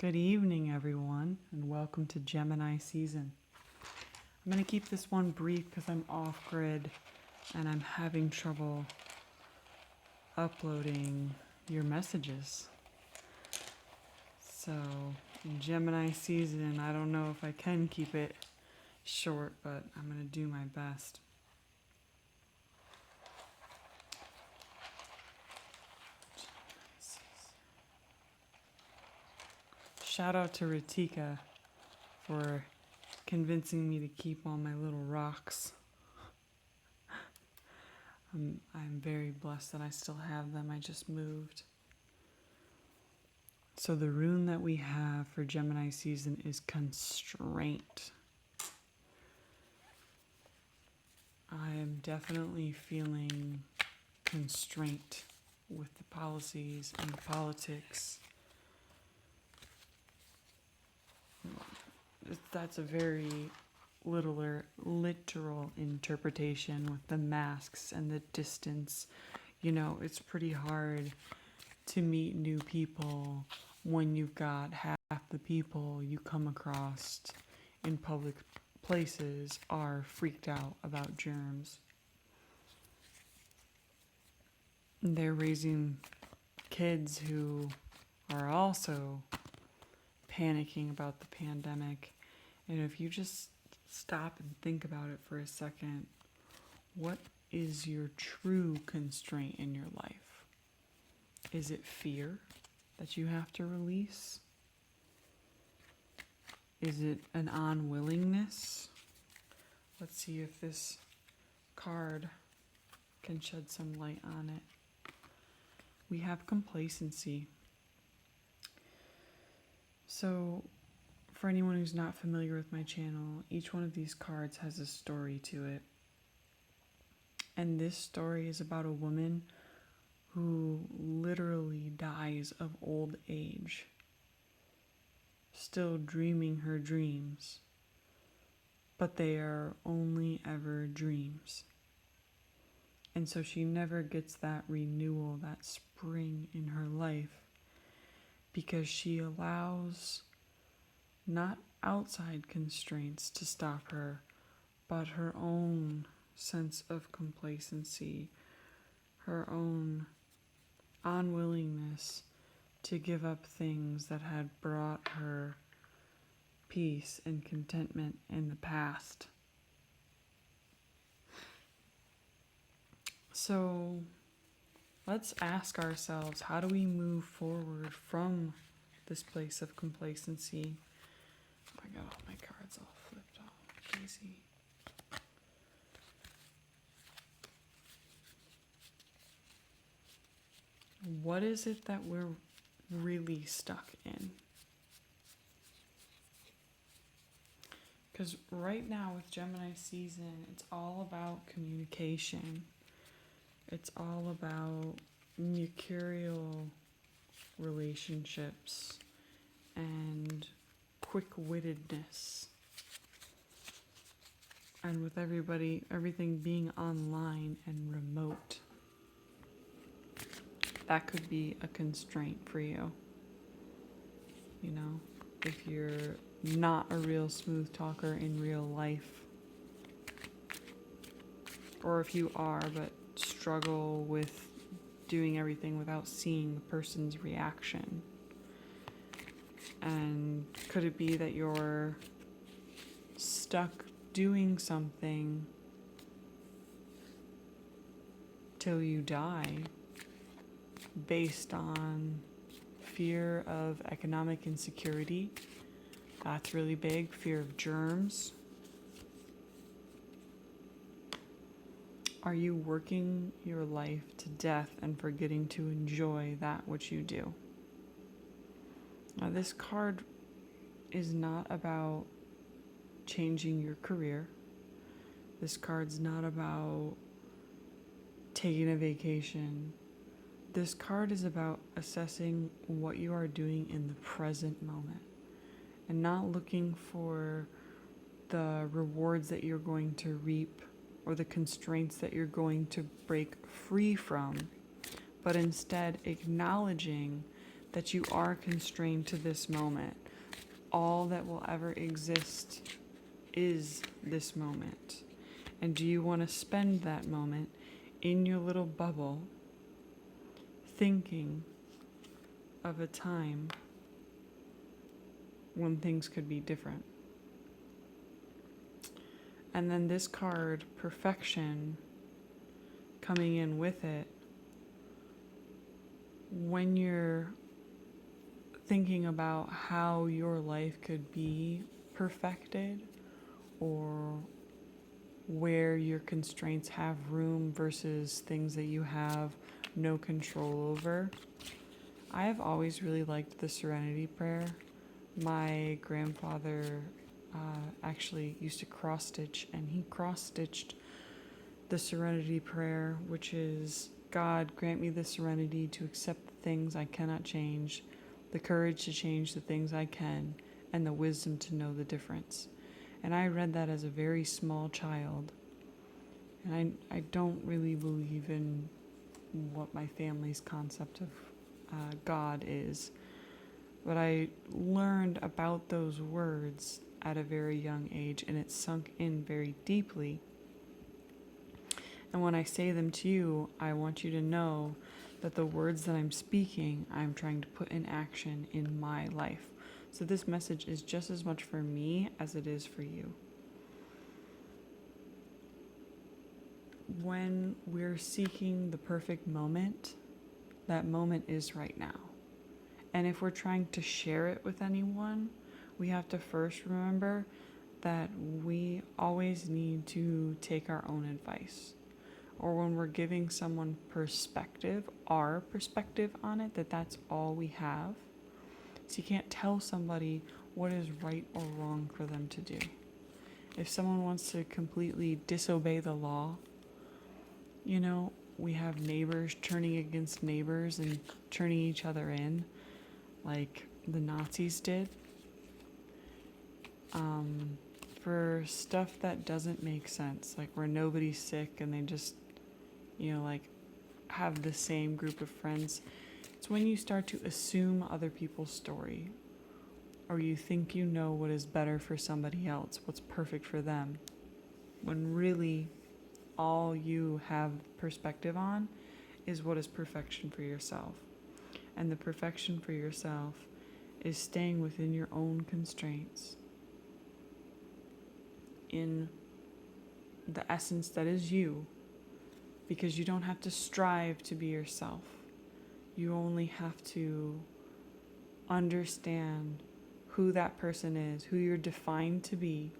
Good evening, everyone, and welcome to Gemini season. I'm going to keep this one brief because I'm off grid and I'm having trouble uploading your messages. So, in Gemini season, I don't know if I can keep it short, but I'm going to do my best. Shout out to Ritika for convincing me to keep all my little rocks. I'm very blessed that I still have them. I just moved. So the rune that we have for Gemini season is constraint. I am definitely feeling constraint with the policies and the politics. That's a very literal interpretation with the masks and the distance. You know, it's pretty hard to meet new people when you've got half the people you come across in public places are freaked out about germs. They're raising kids who are also panicking about the pandemic. And if you just stop and think about it for a second, what is your true constraint in your life? Is it fear that you have to release? Is it an unwillingness? Let's see if this card can shed some light on it. We have complacency. So, for anyone who's not familiar with my channel, each one of these cards has a story to it. And this story is about a woman who literally dies of old age, still dreaming her dreams, but they are only ever dreams. And so she never gets that renewal, that spring in her life, because she allows not outside constraints to stop her, but her own sense of complacency, her own unwillingness to give up things that had brought her peace and contentment in the past. So let's ask ourselves, how do we move forward from this place of complacency? I got all my cards all flipped all crazy. What is it that we're really stuck in? Because right now with Gemini season, it's all about communication. It's all about mercurial relationships and quick-wittedness. And with everything being online and remote, that could be a constraint for you. You know, if you're not a real smooth talker in real life, or if you are but struggle with doing everything without seeing the person's reaction. And could it be that you're stuck doing something till you die based on fear of economic insecurity? That's really big. Fear of germs. Are you working your life to death and forgetting to enjoy that which you do? Now, this card is not about changing your career. This card's not about taking a vacation. This card is about assessing what you are doing in the present moment and not looking for the rewards that you're going to reap or the constraints that you're going to break free from, but instead acknowledging that you are constrained to this moment. All that will ever exist is this moment. And do you want to spend that moment in your little bubble thinking of a time when things could be different? And then this card, perfection, coming in with it, when you're thinking about how your life could be perfected, or where your constraints have room versus things that you have no control over, I have always really liked the Serenity Prayer. My grandfather actually used to cross stitch, and he cross stitched the Serenity Prayer, which is, God, grant me the serenity to accept the things I cannot change, the courage to change the things I can, and the wisdom to know the difference. And I read that as a very small child. And I don't really believe in what my family's concept of God is. But I learned about those words at a very young age, and it sunk in very deeply. And when I say them to you, I want you to know that the words that I'm speaking, I'm trying to put in action in my life. So this message is just as much for me as it is for you. When we're seeking the perfect moment, that moment is right now. And if we're trying to share it with anyone, we have to first remember that we always need to take our own advice. Or when we're giving someone perspective, our perspective on it, that's all we have. So you can't tell somebody what is right or wrong for them to do. If someone wants to completely disobey the law, we have neighbors turning against neighbors and turning each other in, like the Nazis did, for stuff that doesn't make sense, like where nobody's sick and they just, have the same group of friends. It's when you start to assume other people's story, or you think you know what is better for somebody else, what's perfect for them, when really all you have perspective on is what is perfection for yourself. And the perfection for yourself is staying within your own constraints, in the essence that is you, because you don't have to strive to be yourself. You only have to understand who that person is, who you're defined to be,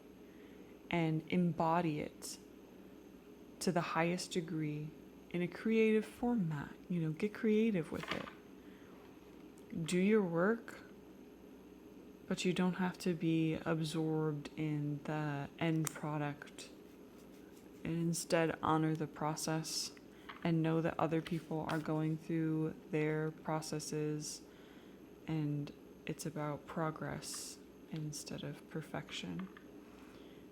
and embody it to the highest degree in a creative format. Get creative with it. Do your work, but you don't have to be absorbed in the end product. And instead, honor the process and know that other people are going through their processes, and it's about progress instead of perfection.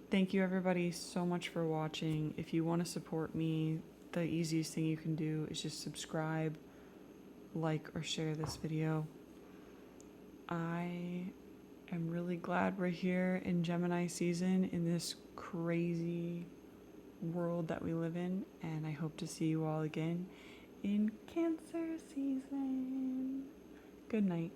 Thank you everybody so much for watching. If you want to support me, the easiest thing you can do is just subscribe, like, or share this video. I am really glad we're here in Gemini season, in this crazy world that we live in, and I hope to see you all again in Cancer season. Good night.